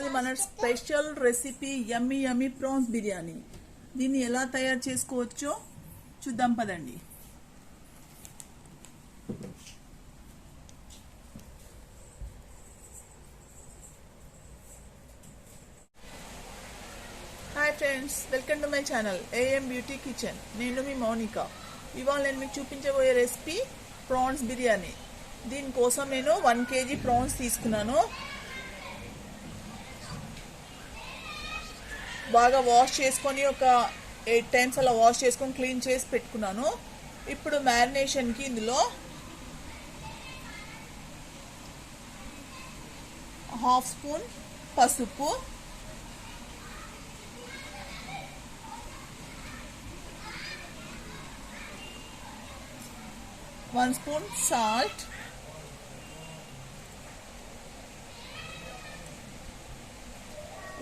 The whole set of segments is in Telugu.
ఈరోజు మన స్పెషల్ రెసిపీ యమ్మీ యమ్మీ ప్రాన్స్ బిర్యానీ. దీన్ని ఎలా తయారు చేసుకోవచ్చో చూద్దాం పదండి. Hi friends, welcome to my channel AM beauty kitchen. నేను మీ మౌనిక. ఇవాళ నేను మీకు చూపించబోయే రెసిపీ ప్రాన్స్ బిర్యానీ. దీనికోసం నేను 1 kg ప్రాన్స్ తీసుకున్నాను. బాగా వాష్ చేసుకొని ఒక 8 times అలా వాష్ చేసుకొని క్లీన్ చేసి పెట్టుకున్నాను. ఇప్పుడు మ్యారినేషన్కి ఇందులో 1/2 స్పూన్ పసుపు, 1 స్పూన్ సాల్ట్,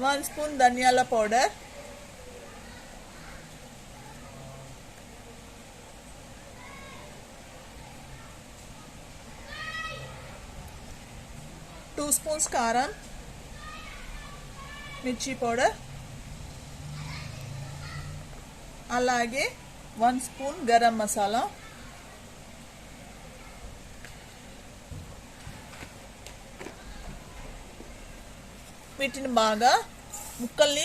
1 స్పూన్ ధనియాల పౌడర్, 2 స్పూన్స్ కారం, మిర్చి పౌడర్, అలాగే 1 స్పూన్ గరం మసాలా, వీటిని బాగా ముక్కల్ని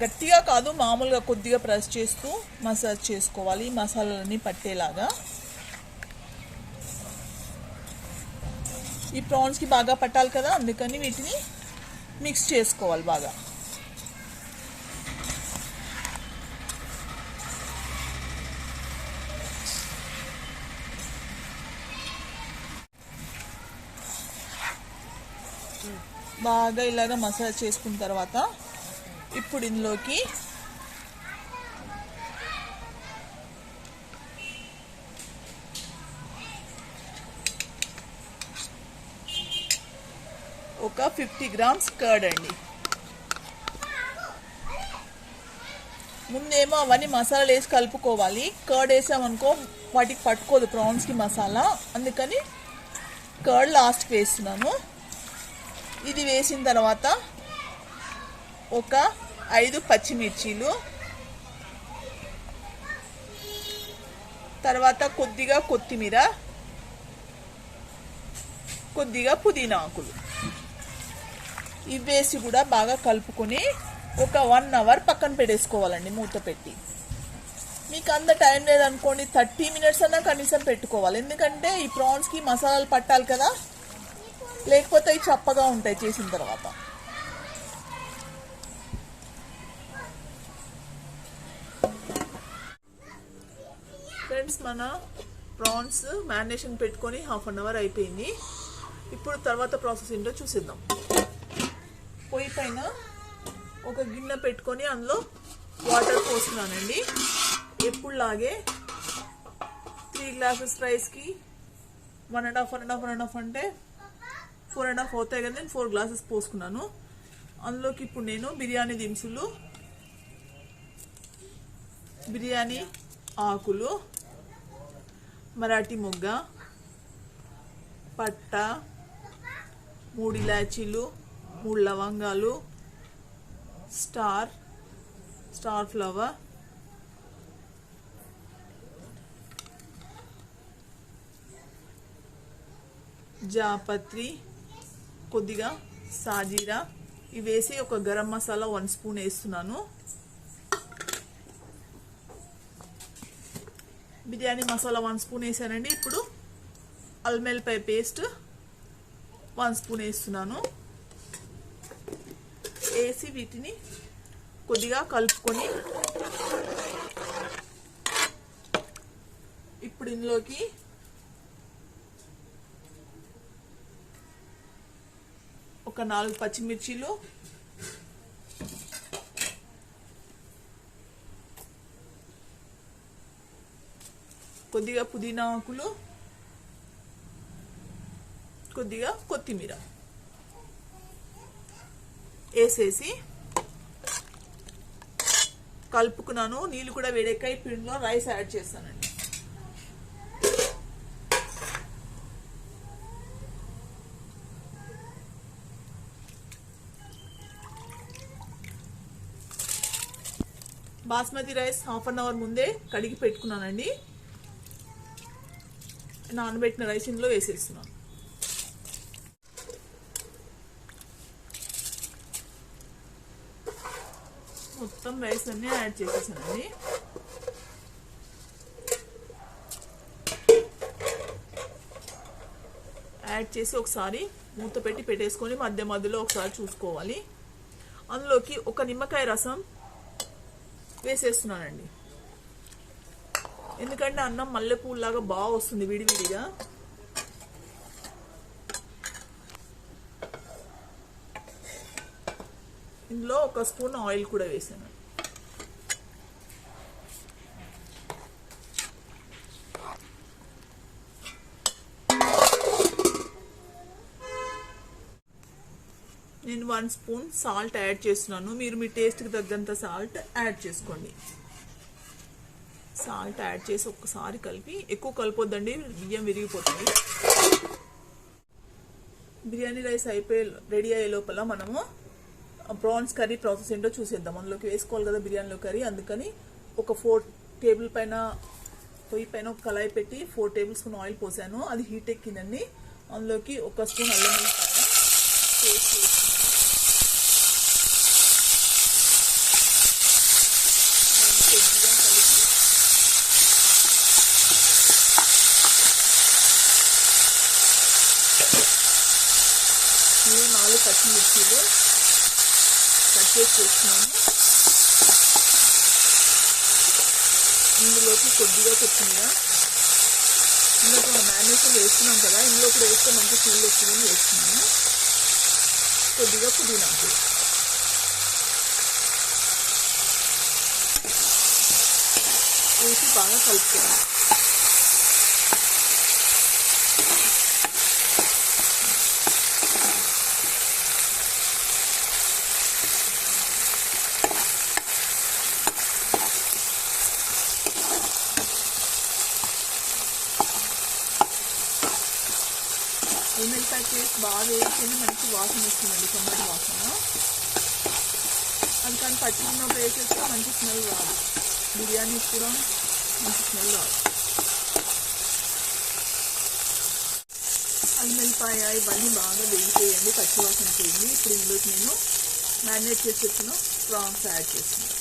గట్టిగా కాదు, మామూలుగా కొద్దిగా ప్రెస్ చేస్తూ మసాజ్ చేసుకోవాలి. మసాలాలన్నీ పట్టేలాగా ఈ ప్రాన్స్కి బాగా పట్టాలి కదా, అందుకని వీటిని మిక్స్ చేసుకోవాలి బాగా. బాగా ఇలాగ మసాజ్ చేసుకున్న తర్వాత ఇప్పుడు ఇందులోకి ఒక 50 grams కర్డ్ అండి. ముందేమో అవన్నీ మసాలాలు వేసి కలుపుకోవాలి. కర్డ్ వేసామనుకో వాటికి పట్టుకోదు ప్రాన్స్కి మసాలా, అందుకని కర్డ్ లాస్ట్కి వేస్తున్నాను. ఇది వేసిన తర్వాత ఒక 5 పచ్చిమిర్చీలు, తర్వాత కొద్దిగా కొత్తిమీర, కొద్దిగా పుదీనా ఆకులు ఇవి వేసి కూడా బాగా కలుపుకొని ఒక 1 hour పక్కన పెట్టేసుకోవాలండి మూత పెట్టి. మీకు అంత టైం లేదనుకోండి 30 minutes అన్నా కనీసం పెట్టుకోవాలి, ఎందుకంటే ఈ ప్రాన్స్కి మసాలాలు పట్టాలి కదా, లేకపోతే అవి చప్పగా ఉంటాయి చేసిన తర్వాత. ఫ్రెండ్స్, మన ప్రాన్స్ మ్యారినేషన్ పెట్టుకొని 1/2 hour అయిపోయింది. ఇప్పుడు తర్వాత ప్రాసెస్ ఏంటో చూసిద్దాం. పొయ్యి పైన ఒక గిన్నె పెట్టుకొని అందులో వాటర్ పోస్తున్నానండి. ఎప్పుడులాగే 3 glasses రైస్కి 1.5 అంటే 4.5 అవుతాయి కదా, నేను 4 glasses పోసుకున్నాను. అందులోకి ఇప్పుడు నేను బిర్యానీ దినుసులు, బిర్యానీ ఆకులు, మరాఠీ మొగ్గ, పట్ట, 3 ఇలాచీలు, 3 లవంగాలు, స్టార్ ఫ్లవర్, జాపత్రి, కొద్దిగా సాజీరా ఇవి వేసి ఒక గరం మసాలా 1 స్పూన్ వేస్తున్నాను. బిర్యానీ మసాలా 1 స్పూన్ వేసానండి. ఇప్పుడు అల్లం వెల్లిపాయ పేస్ట్ 1 స్పూన్ వేస్తున్నాను. వేసి వీటిని కొద్దిగా కలుపుకొని ఇప్పుడు ఇందులోకి ఒక 4 పచ్చిమిర్చీలు, కొద్దిగా పుదీనా ఆకులు, కొద్దిగా కొత్తిమీర వేసేసి కలుపుకున్నాను. నీళ్ళు కూడా వేడెక్కాయి. పిండిలో రైస్ యాడ్ చేస్తానండి. Basmati rice half an hour ముందే కడిగి పెట్టుకున్నానండి. నానబెట్టిన రైస్ ఇందులో వేసేస్తున్నాను. మొత్తం రైస్ అన్నీ యాడ్ చేసేసానండి. యాడ్ చేసి ఒకసారి మూత పెట్టి పెట్టేసుకొని మధ్య మధ్యలో ఒకసారి చూసుకోవాలి. అందులోకి ఒక నిమ్మకాయ రసం వేసేస్తున్నానండి. ఎందుకంటే అన్నం మల్లెపూలాగా బాగా వస్తుంది విడివిడిగా. ఇందులో ఒక స్పూన్ ఆయిల్ కూడా వేసాను. నేను 1 స్పూన్ సాల్ట్ యాడ్ చేస్తున్నాను. మీరు మీ టేస్ట్కి తగ్గంత సాల్ట్ యాడ్ చేసుకోండి. సాల్ట్ యాడ్ చేసి ఒక్కసారి కలిపి, ఎక్కువ కలిపొద్దండి, బియ్యం విరిగిపోతుంది. బిర్యానీ రైస్ రెడీ అయ్యే లోపల మనము ప్రాన్స్ కర్రీ ప్రాసెస్ ఏంటో చూసేద్దాం. అందులోకి వేసుకోవాలి కదా బిర్యానీలో కర్రీ. అందుకని ఒక 4 టేబుల్ పైన పొయ్యి పైన ఒక కళాయి పెట్టి 4 టేబుల్ స్పూన్ ఆయిల్ పోసాను. అది హీట్ ఎక్కిందండి. అందులోకి 1 స్పూన్ అల్లం వెల్లిపాయ పేస్ట్ వేస్తున్నాను. కొద్దిగా కలిపి నేను 4 పచ్చిమిర్చీలు కట్ చేసి వేస్తున్నాను. ఇందులోకి కొద్దిగా కొత్తిమీర, ఇందులో మ్యారినేషన్ వేస్తున్నాం కదా, ఇందులో కూడా వేస్తే మంచి స్మెల్ వస్తుందని వేస్తున్నాను. కొద్దిగా పుదీనా కూడా వేసి బాగా కలుపుకోవాలి. ఎల్లిపాయ పేస్ట్ బాగా వేస్తేనే మంచి వాసన వస్తుందండి, టమాటో వాసన. అందుకని పచ్చిమిరపకాయ వేసేస్తే మంచి స్మెల్ రాదు, బిర్యానీ కూడా మంచి స్మెల్ రాదు. అల్లం వెల్లిపాయ ఇవన్నీ బాగా వేగిపోయండి, పచ్చివాసన పోయింది. ఇప్పుడు ఇందులోకి నేను మ్యారినేట్ చేసి పెట్టిన ప్రాన్స్ యాడ్ చేస్తున్నాను.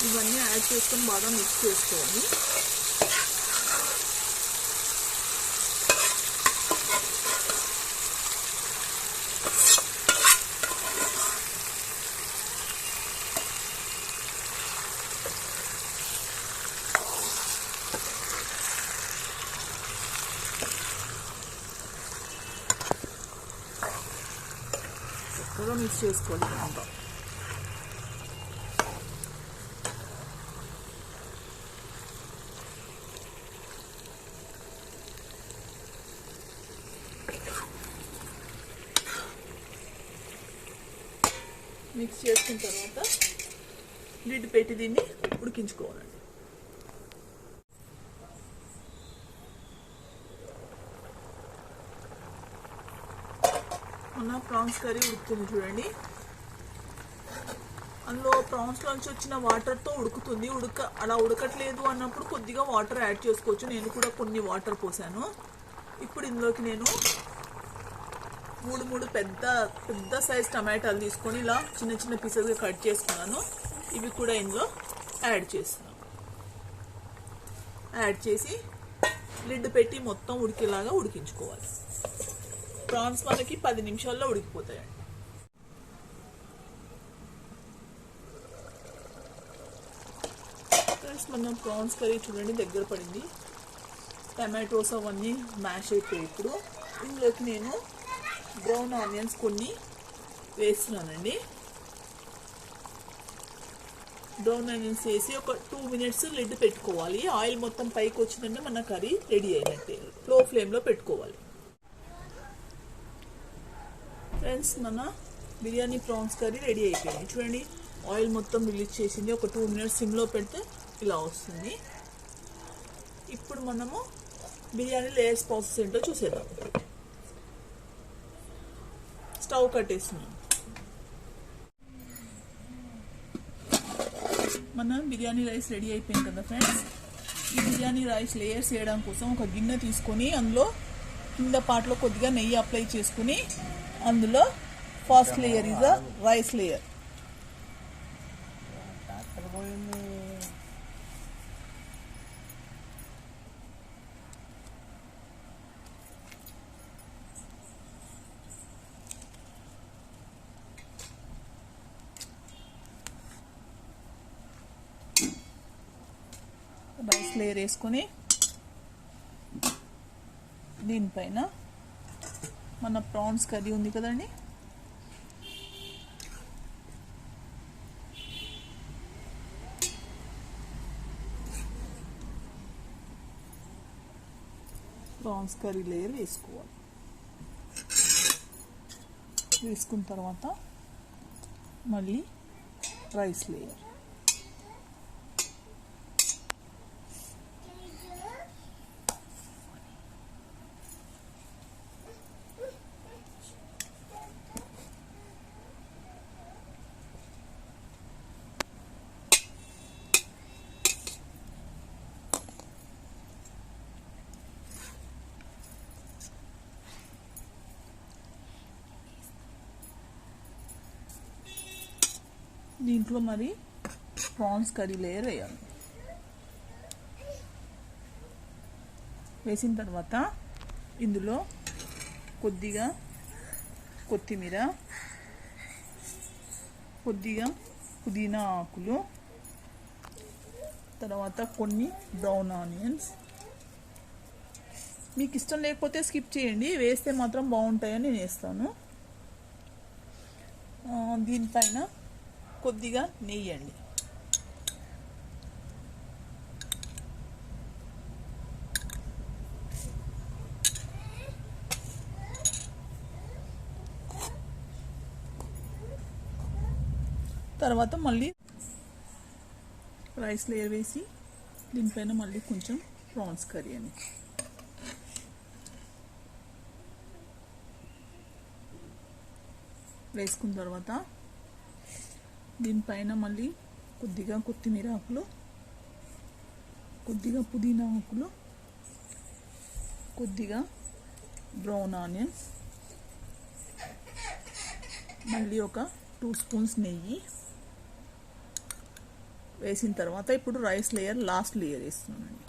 ఇవన్నీ యాడ్ చేసుకొని బాగా మిక్స్ చేసుకోవాలి. చక్కగా మిక్స్ చేసుకోవాలి అంతా. మిక్స్ చేసుకున్న తర్వాత లిడ్ పెట్టి దీన్ని ఉడికించుకోవాలండి. మన ప్రాన్స్ కర్రీ ఉడుకుతుంది చూడండి. అందులో ప్రాన్స్లోంచి వచ్చిన వాటర్తో ఉడుకుతుంది. అలా ఉడకట్లేదు అన్నప్పుడు కొద్దిగా వాటర్ యాడ్ చేసుకోవచ్చు. నేను కూడా కొన్ని వాటర్ పోసాను. ఇప్పుడు ఇందులోకి నేను 3 పెద్ద సైజ్ టమాటాలు తీసుకొని ఇలా చిన్న చిన్న పీసెస్గా కట్ చేసుకున్నాను. ఇవి కూడా ఇందులో యాడ్ చేస్తున్నాను. యాడ్ చేసి లిడ్ పెట్టి మొత్తం ఉడికేలాగా ఉడికించుకోవాలి. ప్రాన్స్ మనకి 10 నిమిషాల్లో ఉడికిపోతాయండి. ఫ్రెండ్స్, మన ప్రాన్స్ కర్రీ చూడండి దగ్గర పడింది. టమాటోస్ అవన్నీ మ్యాష్ అయిపోయి ఇప్పుడు ఇందులోకి నేను బ్రౌన్ ఆనియన్స్ కొన్ని వేస్తున్నానండి. బ్రౌన్ ఆనియన్స్ వేసి ఒక 2 మినిట్స్ లిడ్ పెట్టుకోవాలి. ఆయిల్ మొత్తం పైకి వచ్చిందంటే మన కర్రీ రెడీ అయినట్టే. లో ఫ్లేమ్లో పెట్టుకోవాలి. ఫ్రెండ్స్, మన బిర్యానీ ప్రాన్స్ కర్రీ రెడీ అయిపోయింది. చూడండి, ఆయిల్ మొత్తం రిలీజ్ చేసింది. ఒక 2 మినిట్స్ సిమ్లో పెడితే ఇలా వస్తుంది. ఇప్పుడు మనము బిర్యానీ లేయర్స్ ప్రాసెస్ ఏంటో చూసేద్దాం. స్టవ్ కట్టేస్తున్నాం. మన బిర్యానీ రైస్ రెడీ అయిపోయింది కదా ఫ్రెండ్స్. ఈ బిర్యానీ రైస్ లేయర్స్ వేయడం కోసం ఒక గిన్నె తీసుకొని అందులో కింద పార్ట్లో కొద్దిగా నెయ్యి అప్లై చేసుకుని అందులో first layer is a rice layer. Rice layer వేసుకొని దీనిపైన మన ప్రాన్స్ కర్రీ ఉంది కదండి, ప్రాన్స్ కర్రీ లేయర్ వేసుకోవాలి. వేసుకున్న తర్వాత మళ్ళీ రైస్ లేయర్. దీంట్లో మరి ప్రాన్స్ కర్రీ లేయర్ వేయాలి. వేసిన తర్వాత ఇందులో కొద్దిగా కొత్తిమీర, కొద్దిగా పుదీనా ఆకులు, తర్వాత కొన్ని బ్రౌన్ ఆనియన్స్. మీకు ఇష్టం లేకపోతే స్కిప్ చేయండి, వేస్తే మాత్రం బాగుంటాయని నేను వేస్తాను. దీనిపైన కొద్దిగా నెయ్యి అండి. తర్వాత మళ్ళీ రైస్ లేయర్ వేసి దీనిపైన మళ్ళీ కొంచెం ప్రాన్స్ కర్రీ అని వేసుకున్న తర్వాత దీనిపైన మళ్ళీ కొద్దిగా కొత్తిమీర ఆకులు, కొద్దిగా పుదీనా ఆకులు, కొద్దిగా బ్రౌన్ ఆనియన్స్, మళ్ళీ ఒక 2 స్పూన్స్ నెయ్యి వేసిన తర్వాత ఇప్పుడు రైస్ లేయర్ లాస్ట్ లేయర్ వేస్తున్నానండి.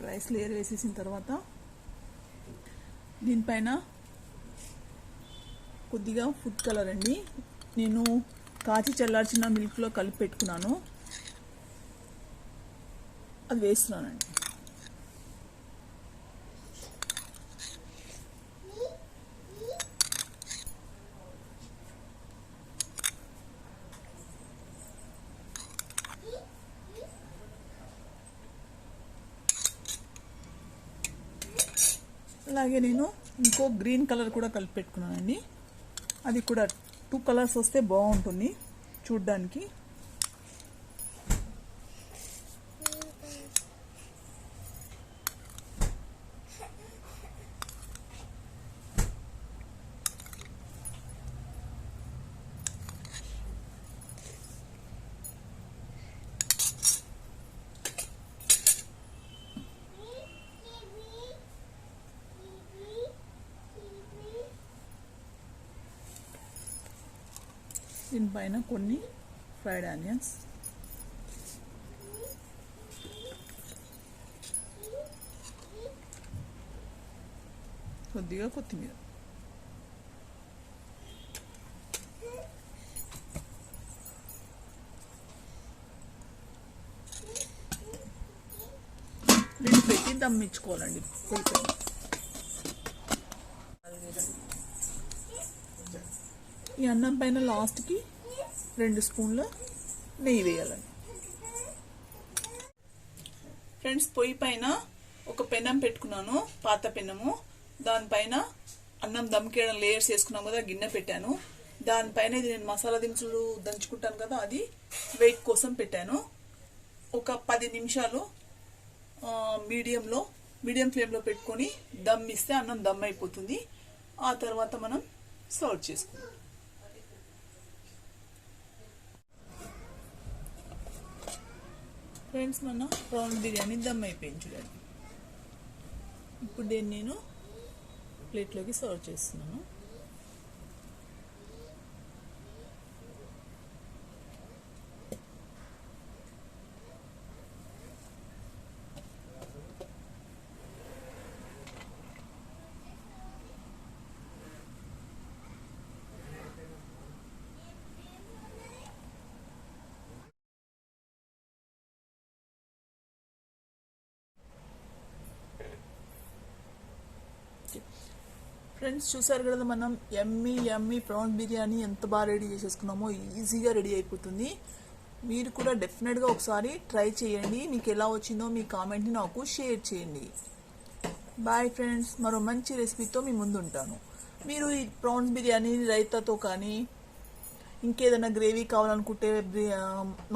రైస్ లేయర్ వేసేసిన తర్వాత దీనిపైన కొద్దిగా ఫుడ్ కలర్ అండి, నేను కాచి చల్లార్చిన మిల్క్లో కలిపి పెట్టుకున్నాను, అది వేస్తున్నానండి. అలాగే నేను ఇంకో గ్రీన్ కలర్ కూడా కలిపి పెట్టుకున్నానండి, అది కూడా 2 కలర్స్ వస్తే బాగుంటుంది చూడ్డానికి. దీనిపైన కొన్ని ఫ్రైడ్ ఆనియన్స్, కొద్దిగా కొత్తిమీర, దీన్ని పెట్టి దమ్మించుకోవాలండి. ఈ అన్నం పైన లాస్ట్కి 2 స్పూన్ల నెయ్యి వేయాలండి. ఫ్రెండ్స్, పొయ్యి పైన ఒక పెనం పెట్టుకున్నాను, పాత పెనము. దానిపైన అన్నం దమ్కేయడం లేయర్స్ వేసుకున్నాం కదా, గిన్నె పెట్టాను. దానిపైన ఇది నేను మసాలా దినుసులు దంచుకుంటాను కదా, అది వెయిట్ కోసం పెట్టాను. ఒక 10 నిమిషాలు మీడియం ఫ్లేమ్లో పెట్టుకొని దమ్ ఇస్తే అన్నం దమ్ అయిపోతుంది. ఆ తర్వాత మనం సర్వ్ చేసుకుందాం. ఫ్రెండ్స్, మన ప్రాన్ బిర్యానీ దమ్ అయిపోయింది చూడండి. ఇప్పుడు దీన్ని నేను ప్లేట్లోకి సర్వ్ చేస్తున్నాను. ఫ్రెండ్స్, చూసారు కదా మనం యమ్మీ ప్రాన్స్ బిర్యానీ ఎంత బాగా రెడీ చేసేసుకున్నామో. ఈజీగా రెడీ అయిపోతుంది. మీరు కూడా డెఫినెట్గా ఒకసారి ట్రై చేయండి. మీకు ఎలా వచ్చిందో మీ కామెంట్ని నాకు షేర్ చేయండి. బాయ్ ఫ్రెండ్స్, మరో మంచి రెసిపీతో మీ ముందు ఉంటాను. మీరు ఈ ప్రాన్స్ బిర్యానీ రైతాతో కానీ ఇంకేదైనా గ్రేవీ కావాలనుకుంటే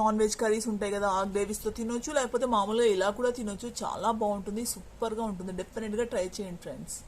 నాన్ వెజ్ కర్రీస్ ఉంటాయి కదా, ఆ గ్రేవీస్తో తినొచ్చు, లేకపోతే మామూలుగా ఇలా కూడా తినొచ్చు. చాలా బాగుంటుంది, సూపర్గా ఉంటుంది. డెఫినెట్గా ట్రై చేయండి ఫ్రెండ్స్.